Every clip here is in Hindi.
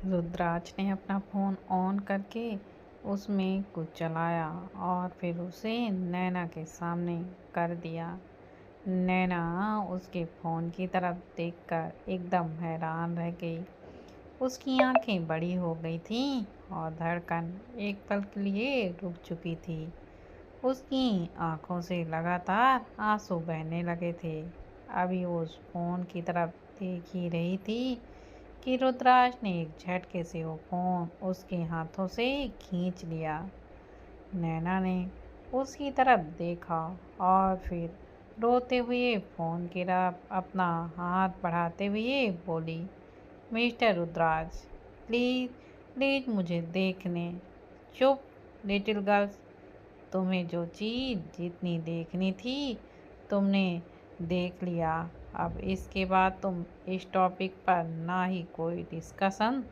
रुद्राज ने अपना फ़ोन ऑन करके उसमें कुछ चलाया और फिर उसे नैना के सामने कर दिया। नैना उसके फ़ोन की तरफ देखकर एकदम हैरान रह गई। उसकी आंखें बड़ी हो गई थीं और धड़कन एक पल के लिए रुक चुकी थी। उसकी आंखों से लगातार आंसू बहने लगे थे। अभी वो उस फ़ोन की तरफ देख ही रही थी कि रुद्राज ने एक झटके से वो फ़ोन उसके हाथों से खींच लिया। नैना ने उसकी तरफ देखा और फिर रोते हुए फ़ोन की तरफ अपना हाथ बढ़ाते हुए बोली, मिस्टर रुद्राज, प्लीज़ प्लीज़ मुझे देखने। चुप लिटिल गर्ल्स, तुम्हें जो चीज़ जितनी देखनी थी तुमने देख लिया। अब इसके बाद तुम इस टॉपिक पर ना ही कोई डिस्कशन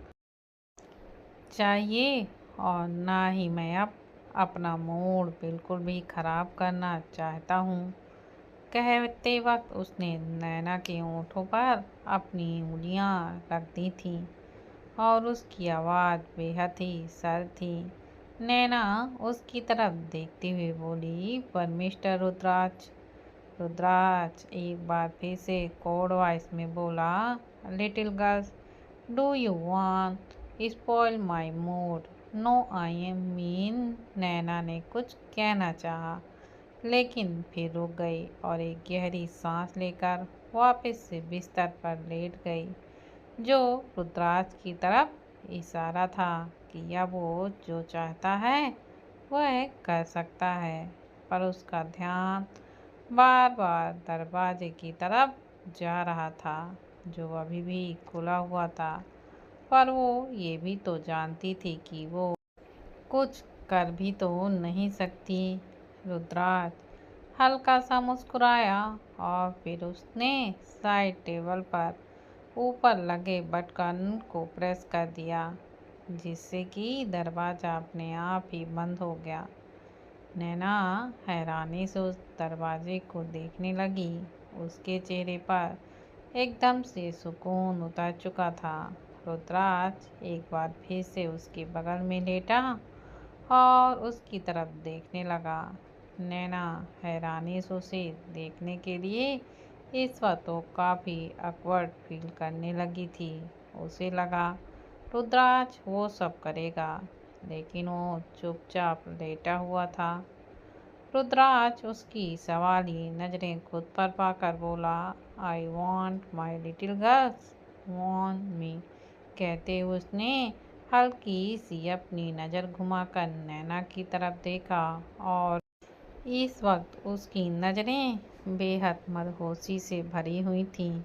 चाहिए और ना ही मैं अब अपना मूड बिल्कुल भी ख़राब करना चाहता हूँ। कहते वक्त उसने नैना के होठों पर अपनी उंगलियाँ रख दी थीं और उसकी आवाज़ बेहद ही सर्द थी। नैना उसकी तरफ देखते हुए बोली, पर मिस्टर रुद्राज। रुद्राज एक बार फिर से कोड वॉइस में बोला, little girls, do you want spoil my mood? No I am mean. Naina ने कुछ कहना चाहा लेकिन फिर रुक गई और एक गहरी सांस लेकर वापस से बिस्तर पर लेट गई, जो रुद्राज की तरफ इशारा था कि अब वो जो चाहता है वह कर सकता है। पर उसका ध्यान बार बार दरवाजे की तरफ जा रहा था, जो अभी भी खुला हुआ था। पर वो ये भी तो जानती थी कि वो कुछ कर भी तो नहीं सकती। रुद्राज हल्का सा मुस्कुराया और फिर उसने साइड टेबल पर ऊपर लगे बटन को प्रेस कर दिया, जिससे कि दरवाज़ा अपने आप ही बंद हो गया। नैना हैरानी से उस दरवाजे को देखने लगी। उसके चेहरे पर एकदम से सुकून उतर चुका था। रुद्राज एक बार फिर से उसके बगल में लेटा और उसकी तरफ देखने लगा। नैना हैरानी से उसे देखने के लिए इस वक्त वो काफ़ी awkward फील करने लगी थी। उसे लगा रुद्राज वो सब करेगा, लेकिन वो चुपचाप लेटा हुआ था। रुद्राज उसकी सवाली नज़रें खुद पर पाकर बोला, I want my little girls want me. कहते हुए उसने हल्की सी अपनी नज़र घुमाकर नैना की तरफ देखा और इस वक्त उसकी नज़रें बेहद मदहोशी से भरी हुई थीं।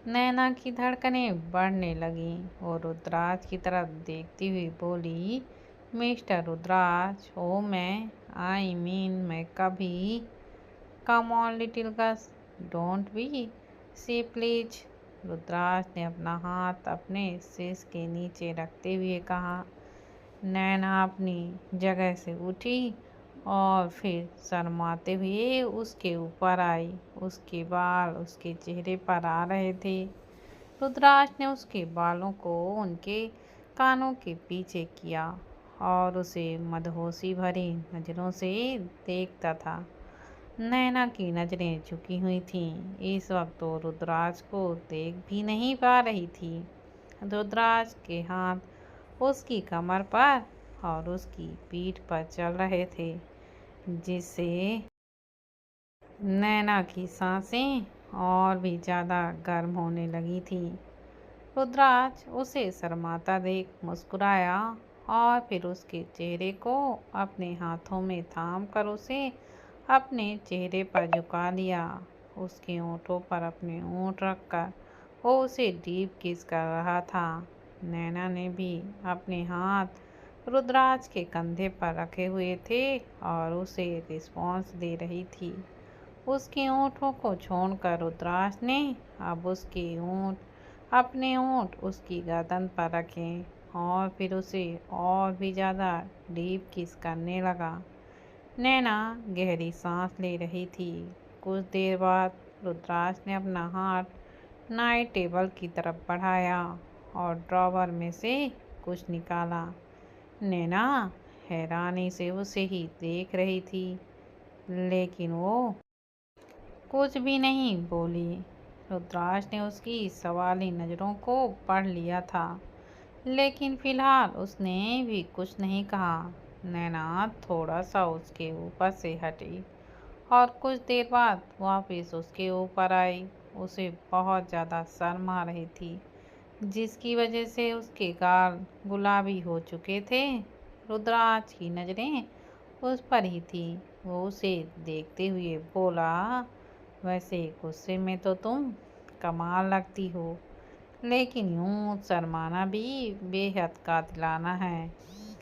नैना की धड़कनें बढ़ने लगीं और रुद्राज की तरफ देखती हुई बोली, मिस्टर रुद्राज, ओ मैं कभी, come on little girls, don't be see please. Rudraj ने अपना हाथ अपने शीश के नीचे रखते हुए कहा। नैना अपनी जगह से उठी और फिर शर्माते हुए उसके ऊपर आई। उसके बाल उसके चेहरे पर आ रहे थे। रुद्राज ने उसके बालों को उनके कानों के पीछे किया और उसे मदहोशी भरी नज़रों से देखता था। नैना की नज़रें झुकी हुई थीं। इस वक्त वो रुद्राज को देख भी नहीं पा रही थी। रुद्राज के हाथ उसकी कमर पर और उसकी पीठ पर चल रहे थे, जिससे नैना की सांसें और भी ज़्यादा गर्म होने लगी थी। रुद्राज उसे शर्माता देख मुस्कुराया और फिर उसके चेहरे को अपने हाथों में थाम कर उसे अपने चेहरे पर झुका लिया। उसके होठों पर अपने होंठ रखकर वो उसे डीप किस कर रहा था। नैना ने भी अपने हाथ रुद्राज के कंधे पर रखे हुए थे और उसे रिस्पॉन्स दे रही थी। उसके होठों को छोड़कर रुद्राज ने अब उसके होंठ अपने होंठ उसकी गर्दन पर रखे और फिर उसे और भी ज़्यादा डीप किस करने लगा। नैना गहरी सांस ले रही थी। कुछ देर बाद रुद्राज ने अपना हाथ नाइट टेबल की तरफ बढ़ाया और ड्रॉवर में से कुछ निकाला। नैना हैरानी से उसे ही देख रही थी, लेकिन वो कुछ भी नहीं बोली। रुद्राक्ष ने उसकी सवाली नज़रों को पढ़ लिया था, लेकिन फिलहाल उसने भी कुछ नहीं कहा। नैना थोड़ा सा उसके ऊपर से हटी और कुछ देर बाद वापस उसके ऊपर आई। उसे बहुत ज़्यादा शर्म आ रही थी, जिसकी वजह से उसके गाल गुलाबी हो चुके थे। रुद्राक्ष की नज़रें उस पर ही थी। वो उसे देखते हुए बोला, वैसे गुस्से में तो तुम कमाल लगती हो, लेकिन यूं शर्माना भी बेहद कातिलाना है।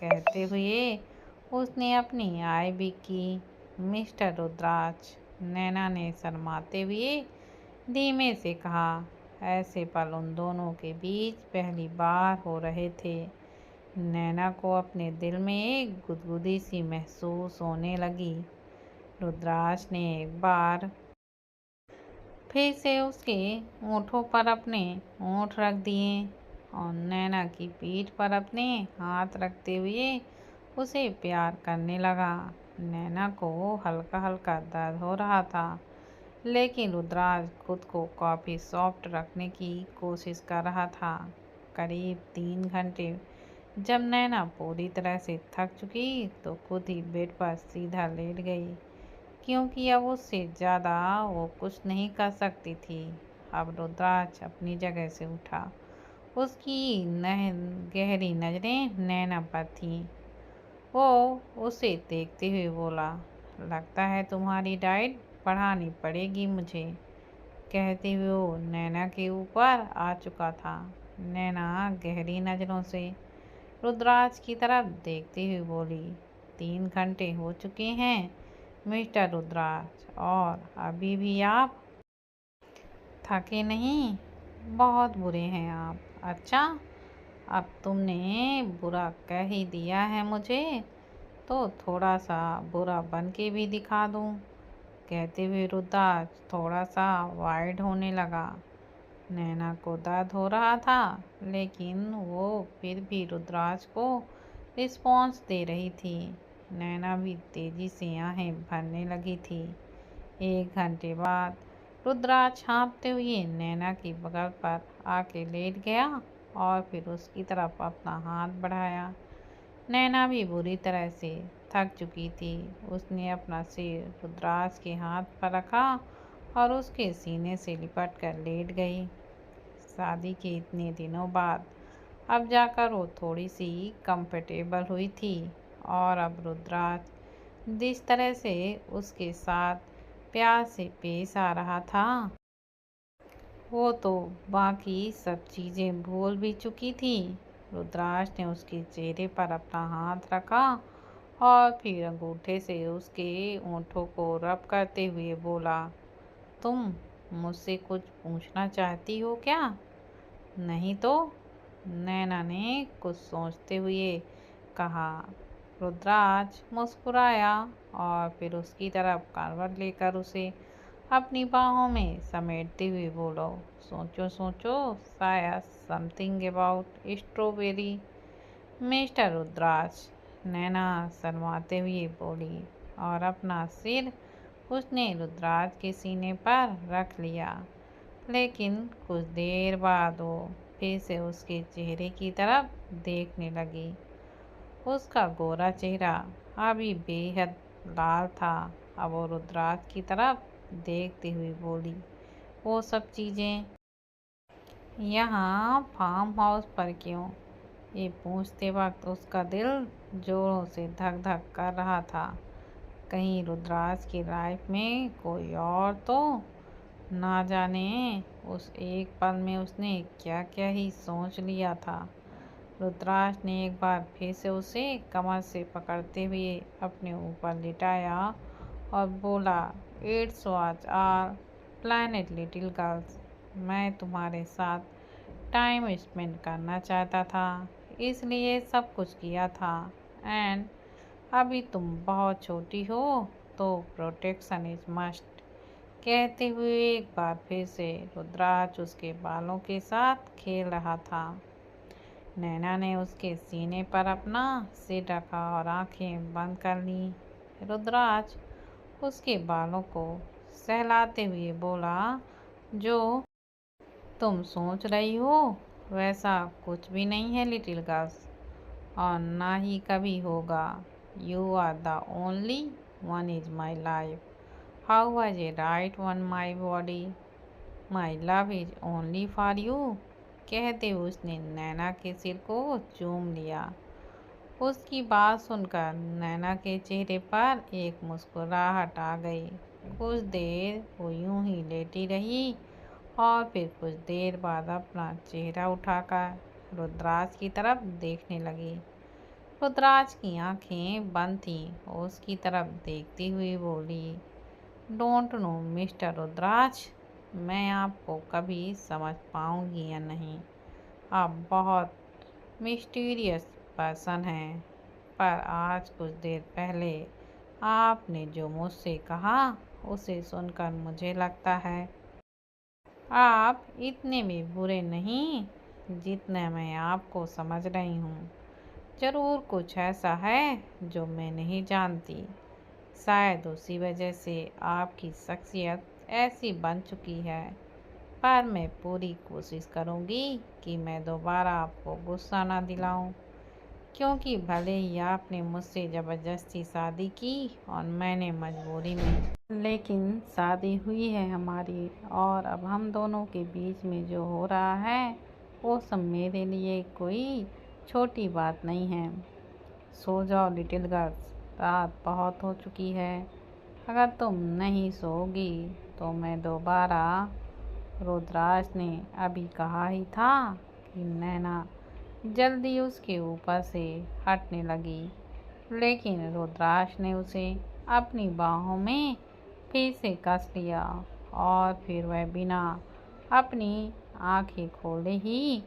कहते हुए उसने अपनी आय भी की। मिस्टर रुद्राक्ष, नैना ने शर्माते हुए धीमे से कहा। ऐसे पल उन दोनों के बीच पहली बार हो रहे थे। नैना को अपने दिल में एक गुदगुदी सी महसूस होने लगी। रुद्राक्ष ने एक बार फिर से उसके होठों पर अपने होंठ रख दिए और नैना की पीठ पर अपने हाथ रखते हुए उसे प्यार करने लगा। नैना को हल्का हल्का दर्द हो रहा था, लेकिन रुद्राक्ष खुद को काफ़ी सॉफ्ट रखने की कोशिश कर रहा था। करीब 3 घंटे जब नैना पूरी तरह से थक चुकी तो खुद ही बेड पर सीधा लेट गई, क्योंकि अब उससे ज़्यादा वो कुछ नहीं कर सकती थी। अब रुद्राक्ष अपनी जगह से उठा। उसकी गहरी नज़रें नैना पर थीं। वो उसे देखते हुए बोला, लगता है तुम्हारी डाइट बढ़ानी पड़ेगी मुझे। कहते हुए वो नैना के ऊपर आ चुका था। नैना गहरी नज़रों से रुद्राक्ष की तरफ देखते हुए बोली, 3 घंटे हो चुके हैं मिस्टर रुद्राक्ष, और अभी भी आप थके नहीं? बहुत बुरे हैं आप। अच्छा, अब तुमने बुरा कह ही दिया है मुझे, तो थोड़ा सा बुरा बन के भी दिखा दूं। कहते हुए रुद्राक्ष थोड़ा सा वाइड होने लगा। नैना को दर्द हो रहा था, लेकिन वो फिर भी रुद्राक्ष को रिस्पॉन्स दे रही थी। नैना भी तेजी से आहें भरने लगी थी। 1 घंटे बाद रुद्राक्ष हाँफते हुए नैना की बगल पर आके लेट गया और फिर उसकी तरफ अपना हाथ बढ़ाया। नैना भी बुरी तरह से थक चुकी थी। उसने अपना सिर रुद्राक्ष के हाथ पर रखा और उसके सीने से लिपट कर लेट गई। शादी के इतने दिनों बाद अब जाकर वो थोड़ी सी कंफर्टेबल हुई थी, और अब रुद्राक्ष जिस तरह से उसके साथ प्यार से पेश आ रहा था, वो तो बाकी सब चीज़ें भूल भी चुकी थी। रुद्राक्ष ने उसके चेहरे पर अपना हाथ रखा और फिर अंगूठे से उसके होठों को रब करते हुए बोला, तुम मुझसे कुछ पूछना चाहती हो क्या? नहीं तो? नैना ने कुछ सोचते हुए कहा। रुद्राक्ष मुस्कुराया और फिर उसकी तरफ करवट लेकर उसे अपनी बाहों में समेटते हुए बोलो, सोचो सोचो, शायद समथिंग अबाउट स्ट्रॉबेरी। मिस्टर रुद्राक्ष, नैना शर्माते हुए बोली और अपना सिर उसने रुद्राक्ष के सीने पर रख लिया। लेकिन कुछ देर बाद वो फिर से उसके चेहरे की तरफ देखने लगी। उसका गोरा चेहरा अभी बेहद लाल था। अब वो रुद्राक्ष की तरफ देखते हुए बोली, वो सब चीज़ें यहाँ फार्म हाउस पर क्यों? ये पूछते वक्त उसका दिल जोरों से धक धक कर रहा था। कहीं रुद्राक्ष की लाइफ में कोई और तो ना जाने उस एक पल में उसने क्या क्या ही सोच लिया था। रुद्राक्ष ने एक बार फिर से उसे कमर से पकड़ते हुए अपने ऊपर लिटाया और बोला, it's watch our planet little girls. मैं तुम्हारे साथ टाइम स्पेंड करना चाहता था, इसलिए सब कुछ किया था। एंड अभी तुम बहुत छोटी हो, तो प्रोटेक्शन इज मस्ट। कहते हुए एक बार फिर से रुद्राक्ष उसके बालों के साथ खेल रहा था। नैना ने उसके सीने पर अपना सिर रखा और आंखें बंद कर ली। रुद्राज उसके बालों को सहलाते हुए बोला, जो तुम सोच रही हो वैसा कुछ भी नहीं है लिटिल गर्ल्स, और ना ही कभी होगा। You are the only one is my life. How was a right one my body. My love is only for you. कहते उसने नैना के सिर को चूम लिया। उसकी बात सुनकर नैना के चेहरे पर एक मुस्कुराहट आ गई। कुछ देर वो यूं ही लेटी रही और फिर कुछ देर बाद अपना चेहरा उठाकर रुद्राज की तरफ देखने लगी। रुद्राज की आंखें बंद थीं। उसकी तरफ देखती हुई बोली, डोंट नो मिस्टर रुद्राज, मैं आपको कभी समझ पाऊंगी या नहीं। आप बहुत मिस्टीरियस पर्सन हैं, पर आज कुछ देर पहले आपने जो मुझसे कहा उसे सुनकर मुझे लगता है आप इतने भी बुरे नहीं जितने मैं आपको समझ रही हूँ। ज़रूर कुछ ऐसा है जो मैं नहीं जानती। शायद उसी वजह से आपकी शख्सियत ऐसी बन चुकी है। पर मैं पूरी कोशिश करूँगी कि मैं दोबारा आपको गुस्सा ना दिलाऊं, क्योंकि भले ही आपने मुझसे ज़बरदस्ती शादी की और मैंने मजबूरी में, लेकिन शादी हुई है हमारी, और अब हम दोनों के बीच में जो हो रहा है वो सब मेरे लिए कोई छोटी बात नहीं है। सो जाओ लिटिल गर्ल्स, रात बहुत हो चुकी है। अगर तुम नहीं सोओगी तो मैं दोबारा। रुद्राज ने अभी कहा ही था कि नैना जल्दी उसके ऊपर से हटने लगी, लेकिन रुद्राज ने उसे अपनी बाहों में फिर से कस लिया और फिर वह बिना अपनी आंखें खोले ही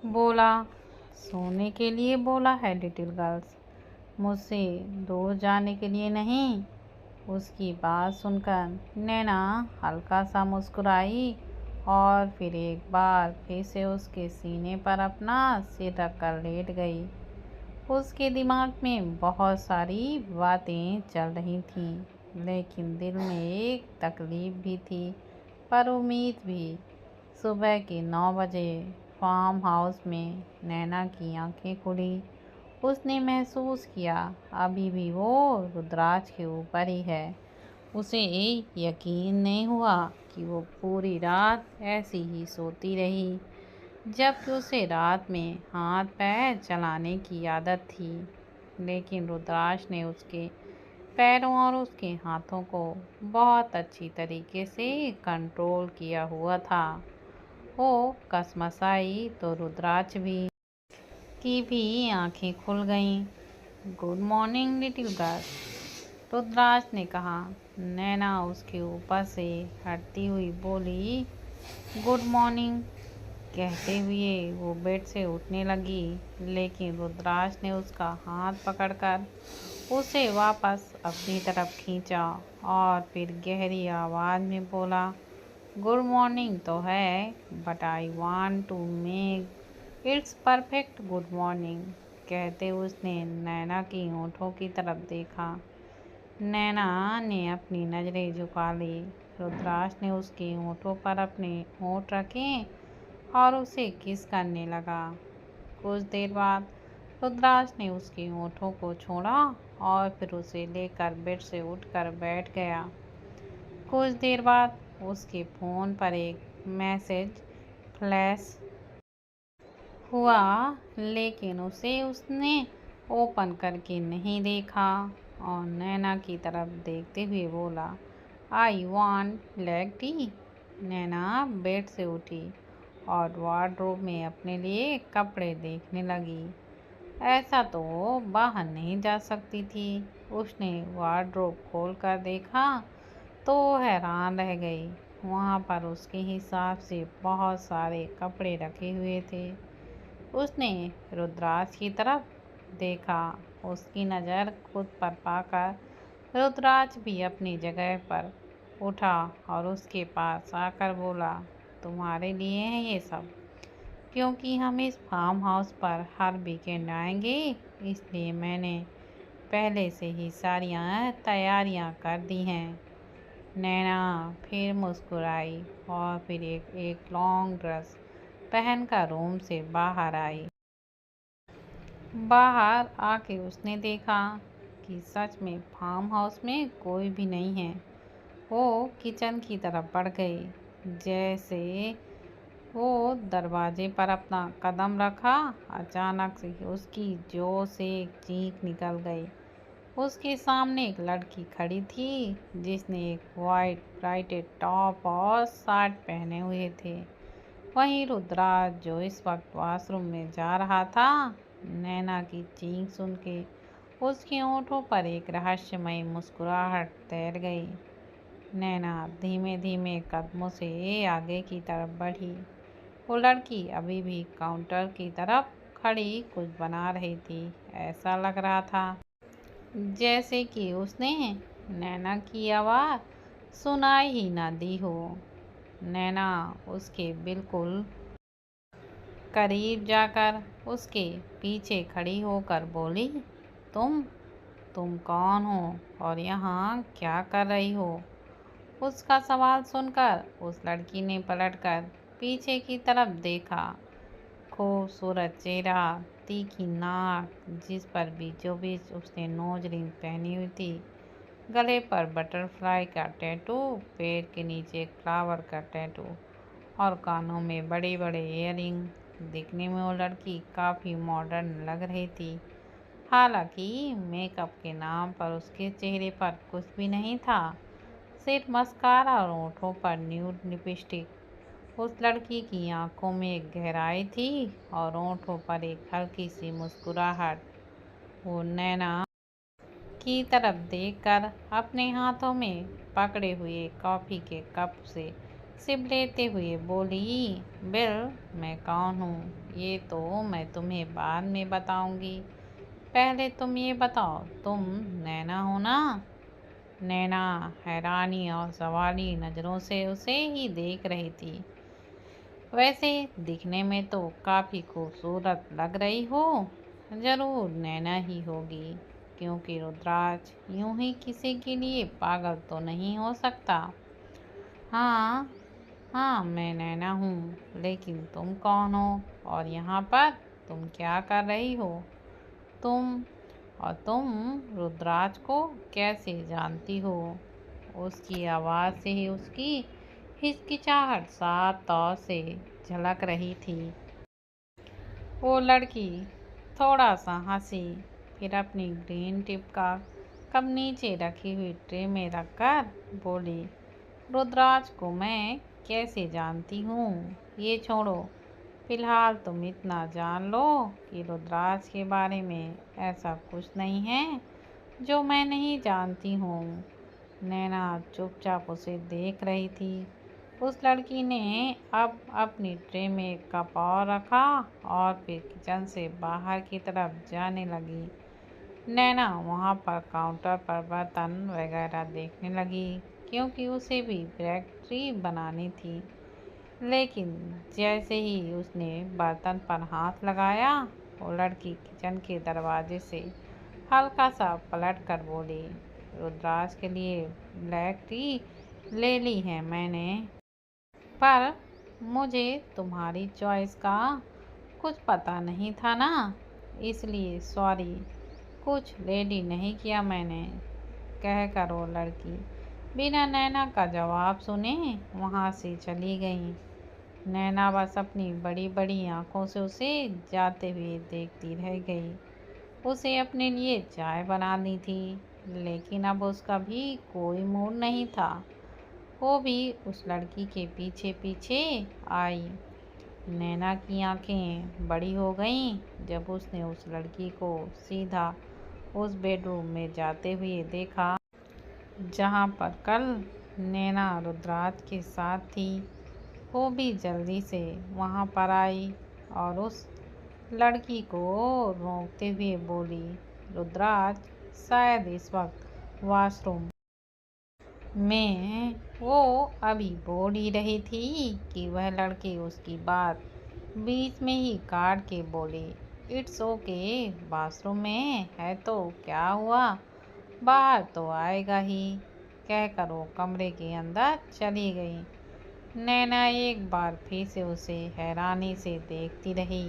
बोला, सोने के लिए बोला है लिटिल गर्ल्स, मुझसे दूर जाने के लिए नहीं। उसकी बात सुनकर नैना हल्का सा मुस्कुराई और फिर एक बार फिर से उसके सीने पर अपना सिर रखकर लेट गई। उसके दिमाग में बहुत सारी बातें चल रही थीं, लेकिन दिल में एक तकलीफ भी थी, पर उम्मीद भी। सुबह के 9 बजे फार्म हाउस में नैना की आंखें खुली। उसने महसूस किया अभी भी वो रुद्राज के ऊपर ही है। उसे यकीन नहीं हुआ कि वो पूरी रात ऐसी ही सोती रही, जबकि उसे रात में हाथ पैर चलाने की आदत थी। लेकिन रुद्राज ने उसके पैरों और उसके हाथों को बहुत अच्छी तरीके से कंट्रोल किया हुआ था। वो कसमसाई तो रुद्राज की भी आंखें खुल गईं। Good morning little girl, Rudras ने कहा। नैना उसके ऊपर से हटती हुई बोली, गुड मॉर्निंग। कहते हुए वो बेड से उठने लगी, लेकिन रुद्राज ने उसका हाथ पकड़कर उसे वापस अपनी तरफ खींचा और फिर गहरी आवाज़ में बोला, गुड मॉर्निंग तो है, but I want to make its perfect good morning. कहते उसने नैना की होठों की तरफ देखा। नैना ने अपनी नज़रें झुका ली। रुद्राज ने उसके होठों पर अपने होठ रखे और उसे किस करने लगा। कुछ देर बाद रुद्राज ने उसके होठों को छोड़ा और फिर उसे लेकर बेड से उठकर बैठ गया। कुछ देर बाद उसके फ़ोन पर एक मैसेज फ्लैश हुआ, लेकिन उसे उसने ओपन करके नहीं देखा और नैना की तरफ देखते हुए बोला, I want leg T. Naina bed से उठी और वार्डरोब में अपने लिए कपड़े देखने लगी। ऐसा तो वो बाहर नहीं जा सकती थी। उसने वार्डरोब खोलकर देखा तो हैरान रह गई। वहाँ पर उसके हिसाब से बहुत सारे कपड़े रखे हुए थे। उसने रुद्राज की तरफ देखा। उसकी नज़र खुद पर पाकर रुद्राज भी अपनी जगह पर उठा और उसके पास आकर बोला, तुम्हारे लिए है ये सब। क्योंकि हम इस फार्म हाउस पर हर वीकेंड आएंगे, इसलिए मैंने पहले से ही सारी तैयारियां कर दी हैं। नैना फिर मुस्कुराई और फिर एक लॉन्ग ड्रेस पहनकर रूम से बाहर आई। बाहर आके उसने देखा कि सच में फार्म हाउस में कोई भी नहीं है। वो किचन की तरफ बढ़ गई। जैसे वो दरवाजे पर अपना कदम रखा, अचानक से उसकी जोर से एक चीख निकल गई। उसके सामने एक लड़की खड़ी थी जिसने एक वाइट ब्राइटेड टॉप और शर्ट पहने हुए थे। वहीं रुद्राज जो इस वक्त वॉशरूम में जा रहा था। नैना की चीख सुन के उसके होठों पर एक रहस्यमयी मुस्कुराहट तैर गई। नैना धीमे धीमे कदमों से आगे की तरफ बढ़ी। वो लड़की अभी भी काउंटर की तरफ खड़ी कुछ बना रही थी। ऐसा लग रहा था जैसे कि उसने नैना की आवाज़ सुनाई ही ना दी हो। नैना उसके बिल्कुल करीब जाकर उसके पीछे खड़ी होकर बोली, तुम तुम कौन हो और यहाँ क्या कर रही हो? उसका सवाल सुनकर उस लड़की ने पलटकर पीछे की तरफ देखा। खूबसूरत चेहरा, तीखी नाक जिस पर बीचों बीच उसने नोज रिंग पहनी हुई थी, गले पर बटरफ्लाई का टैटू, पेट के नीचे एक फ्लावर का टैटू और कानों में बड़े बड़े इयररिंग। दिखने में वो लड़की काफ़ी मॉडर्न लग रही थी। हालांकि मेकअप के नाम पर उसके चेहरे पर कुछ भी नहीं था, सिर्फ मस्कारा और होठों पर न्यूड लिपस्टिक। उस लड़की की आंखों में एक गहराई थी और होठों पर एक हल्की सी मुस्कुराहट। वो नैना की तरफ देखकर अपने हाथों में पकड़े हुए कॉफ़ी के कप से सिप लेते हुए बोली, बिल, मैं कौन हूँ ये तो मैं तुम्हें बाद में बताऊंगी। पहले तुम ये बताओ, तुम नैना हो ना? नैना हैरानी और सवाली नज़रों से उसे ही देख रही थी। वैसे दिखने में तो काफ़ी खूबसूरत लग रही हो। ज़रूर नैना ही होगी, क्योंकि रुद्राज यूं ही किसी के लिए पागल तो नहीं हो सकता। हाँ हाँ, मैं नैना हूँ, लेकिन तुम कौन हो और यहाँ पर तुम क्या कर रही हो? तुम तुम रुद्राज को कैसे जानती हो? उसकी आवाज़ से ही उसकी हिचकिचाहट साफ तौर से झलक रही थी। वो लड़की थोड़ा सा हंसी, फिर अपनी ग्रीन टिप का कप नीचे रखी हुई ट्रे में रखकर बोली, रुद्राज को मैं कैसे जानती हूँ ये छोड़ो। फिलहाल तुम इतना जान लो कि रुद्राज के बारे में ऐसा कुछ नहीं है जो मैं नहीं जानती हूँ। नैना चुपचाप उसे देख रही थी। उस लड़की ने अब अपनी ट्रे में एक कप और रखा और फिर किचन से बाहर की तरफ जाने लगी। नैना वहाँ पर काउंटर पर बर्तन वगैरह देखने लगी, क्योंकि उसे भी बेकरी बनानी थी। लेकिन जैसे ही उसने बर्तन पर हाथ लगाया, वो लड़की किचन के दरवाजे से हल्का सा पलट कर बोली, रुद्राज के लिए ब्लैक टी ले ली है मैंने, पर मुझे तुम्हारी चॉइस का कुछ पता नहीं था ना, इसलिए सॉरी, कुछ रेडी नहीं किया मैंने, कहकर वो लड़की बिना नैना का जवाब सुने वहाँ से चली गई। नैना बस अपनी बड़ी बड़ी आंखों से उसे जाते हुए देखती रह गई। उसे अपने लिए चाय बनानी थी, लेकिन अब उसका भी कोई मूड नहीं था। वो भी उस लड़की के पीछे पीछे आई। नैना की आंखें बड़ी हो गईं जब उसने उस लड़की को सीधा उस बेडरूम में जाते हुए देखा जहाँ पर कल नैना रुद्राज के साथ थी। वो भी जल्दी से वहाँ पर आई और उस लड़की को रोकते हुए बोली, रुद्राज शायद इस वक्त वॉशरूम में वो अभी बोल ही रही थी कि वह लड़की उसकी बात बीच में ही काट के बोली, इट्स ओके, बाथरूम में है तो क्या हुआ, बाहर तो आएगा ही, कहकर वो कमरे के अंदर चली गई। नैना एक बार फिर से उसे हैरानी से देखती रही।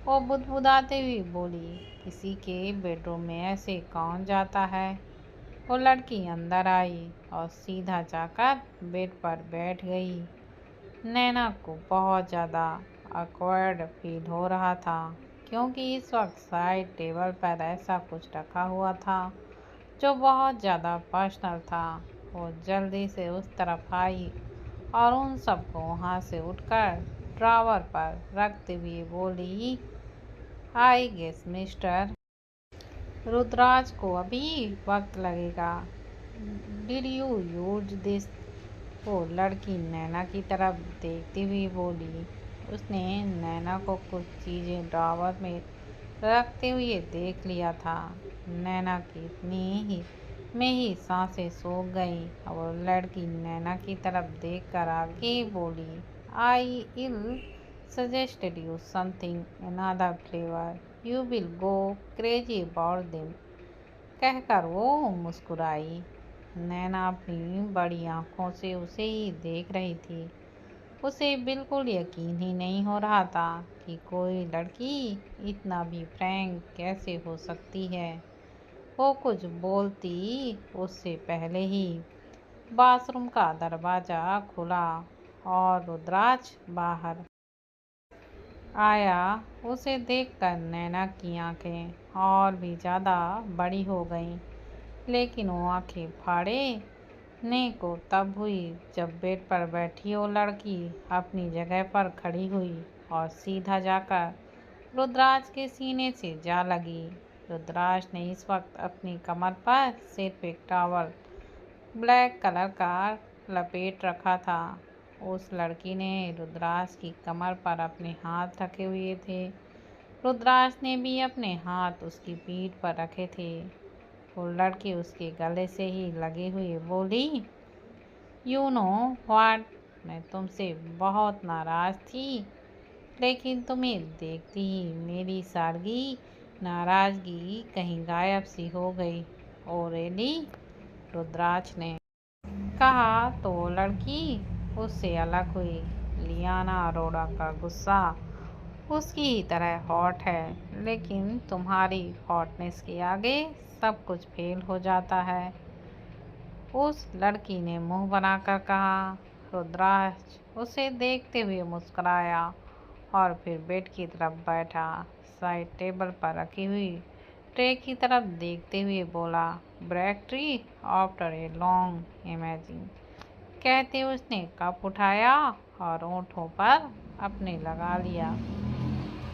वो बुदबुदाते हुए बोली, किसी के बेडरूम में ऐसे कौन जाता है। वो लड़की अंदर आई और सीधा जाकर बेड पर बैठ गई। नैना को बहुत ज़्यादा ऑकवर्ड फील हो रहा था, क्योंकि इस वक्त साइड टेबल पर ऐसा कुछ रखा हुआ था जो बहुत ज़्यादा पर्सनल था। वो जल्दी से उस तरफ आई और उन सबको वहाँ से उठकर ड्रावर पर रखते हुए बोली, आई गेस मिस्टर रुद्राज को अभी वक्त लगेगा, डिड यू यूज दिस। वो लड़की नैना की तरफ देखती हुई बोली। उसने नैना को कुछ चीज़ें ड्रावर में रखते हुए देख लिया था। नैना की इतनी ही में ही सांसें सूख गई और वो लड़की नैना की तरफ देखकर आगे बोली, I'll suggested you something another flavour, you will go crazy about them, कहकर वो मुस्कुराई। नैना अपनी बड़ी आंखों से उसे ही देख रही थी। उसे बिल्कुल यकीन ही नहीं हो रहा था कि कोई लड़की इतना भी फ्रैंक कैसे हो सकती है। वो कुछ बोलती उससे पहले ही बाथरूम का दरवाज़ा खुला और रुद्राज बाहर आया। उसे देखकर नैना की आंखें और भी ज़्यादा बड़ी हो गईं, लेकिन वो आंखें फाड़े ने को तब हुई जब बेड पर बैठी वो लड़की अपनी जगह पर खड़ी हुई और सीधा जाकर रुद्राज के सीने से जा लगी। रुद्राज ने इस वक्त अपनी कमर पर सिर्फ एक टॉवल ब्लैक कलर का लपेट रखा था। उस लड़की ने रुद्राज की कमर पर अपने हाथ रखे हुए थे। रुद्राज ने भी अपने हाथ उसकी पीठ पर रखे थे। वो लड़की उसके गले से ही लगे हुए बोली, यू नो व्हाट, मैं तुमसे बहुत नाराज़ थी, लेकिन तुम्हें देखती ही मेरी सादगी नाराज़गी कहीं गायब सी हो गई। ओ रियली, रुद्राज ने कहा तो वो लड़की उससे अलग हुई। लियाना अरोड़ा का गुस्सा उसकी ही तरह हॉट है, लेकिन तुम्हारी हॉटनेस के आगे सब कुछ फेल हो जाता है, उस लड़की ने मुंह बनाकर कहा। रुद्राज उसे देखते हुए मुस्कुराया और फिर बेड की तरफ बैठा। साइड टेबल पर रखी हुई ट्रे की तरफ देखते हुए बोला, break tree after a long imaging, कहते उसने कप उठाया और ओंठों पर अपने लगा लिया।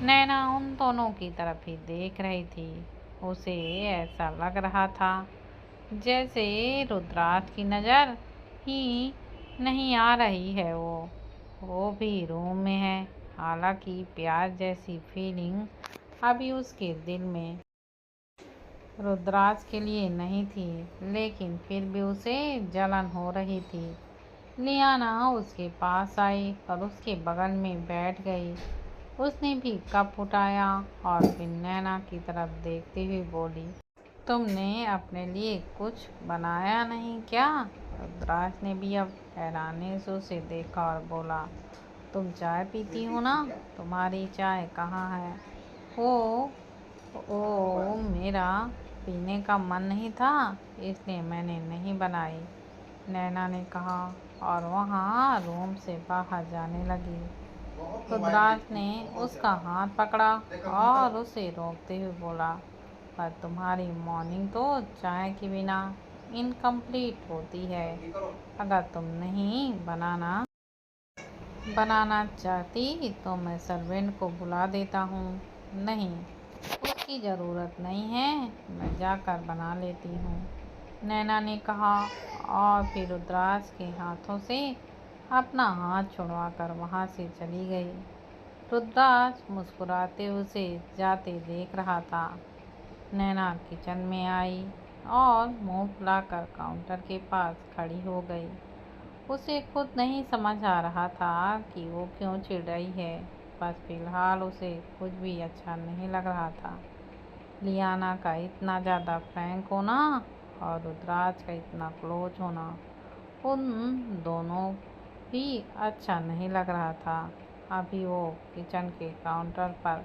नैना उन दोनों की तरफ ही देख रही थी। उसे ऐसा लग रहा था जैसे रुद्राज की नज़र ही नहीं आ रही है, वो भी रूम में है। हालांकि प्यार जैसी फीलिंग अभी उसके दिल में रुद्राज के लिए नहीं थी, लेकिन फिर भी उसे जलन हो रही थी। लियाना उसके पास आई और उसके बगल में बैठ गई। उसने भी कप उठाया और फिर नैना की तरफ देखते हुए बोली, तुमने अपने लिए कुछ बनाया नहीं क्या। रुद्राज ने भी अब हैरानी से उसे देखा और बोला, तुम चाय पीती हो ना, तुम्हारी चाय कहाँ है। ओ मेरा पीने का मन नहीं था, इसलिए मैंने नहीं बनाई, नैना ने कहा और वहाँ रूम से बाहर जाने लगी। रुद्राज ने उसका हाथ पकड़ा और उसे रोकते हुए बोला, पर तुम्हारी मॉर्निंग तो चाय के बिना इनकम्प्लीट होती है। अगर तुम नहीं बनाना चाहती तो मैं सर्वेंट को बुला देता हूँ। नहीं, उसकी ज़रूरत नहीं है, मैं जाकर बना लेती हूँ, नैना ने कहा और फिर रुद्राज के हाथों से अपना हाथ छुड़वाकर वहाँ से चली गई। रुद्राज मुस्कुराते उसे जाते देख रहा था। नैना किचन में आई और मुंह फुलाकर काउंटर के पास खड़ी हो गई। उसे खुद नहीं समझ आ रहा था कि वो क्यों चिढ़ रही है। बस फिलहाल उसे कुछ भी अच्छा नहीं लग रहा था। लियाना का इतना ज़्यादा फ्रैंक होना और रुद्राज का इतना क्लोज होना उन दोनों भी अच्छा नहीं लग रहा था। अभी वो किचन के काउंटर पर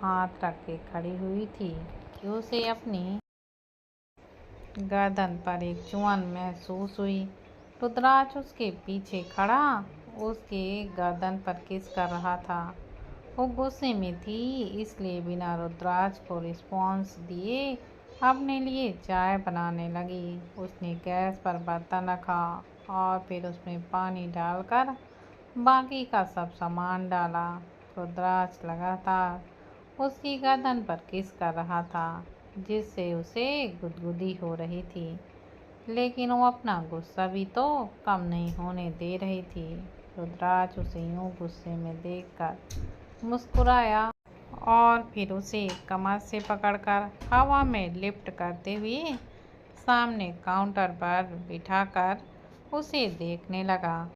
हाथ रख के खड़ी हुई थी कि उसे अपनी गर्दन पर एक चुअन महसूस हुई। रुद्राज उसके पीछे खड़ा उसके गर्दन पर किस कर रहा था। वो गुस्से में थी, इसलिए बिना रुद्राज को रिस्पॉन्स दिए अपने लिए चाय बनाने लगी। उसने गैस पर बर्तन रखा और फिर उसमें पानी डालकर बाकी का सब सामान डाला। रुद्राज लगातार उसकी गर्दन पर किस कर रहा था, जिससे उसे गुदगुदी हो रही थी, लेकिन वो अपना गुस्सा भी तो कम नहीं होने दे रही थी। रुद्राज उसे यूं गुस्से में देखकर मुस्कुराया और फिर उसे कमर से पकड़कर हवा में लिफ्ट करते हुए सामने काउंटर पर बिठाकर उसे देखने लगा।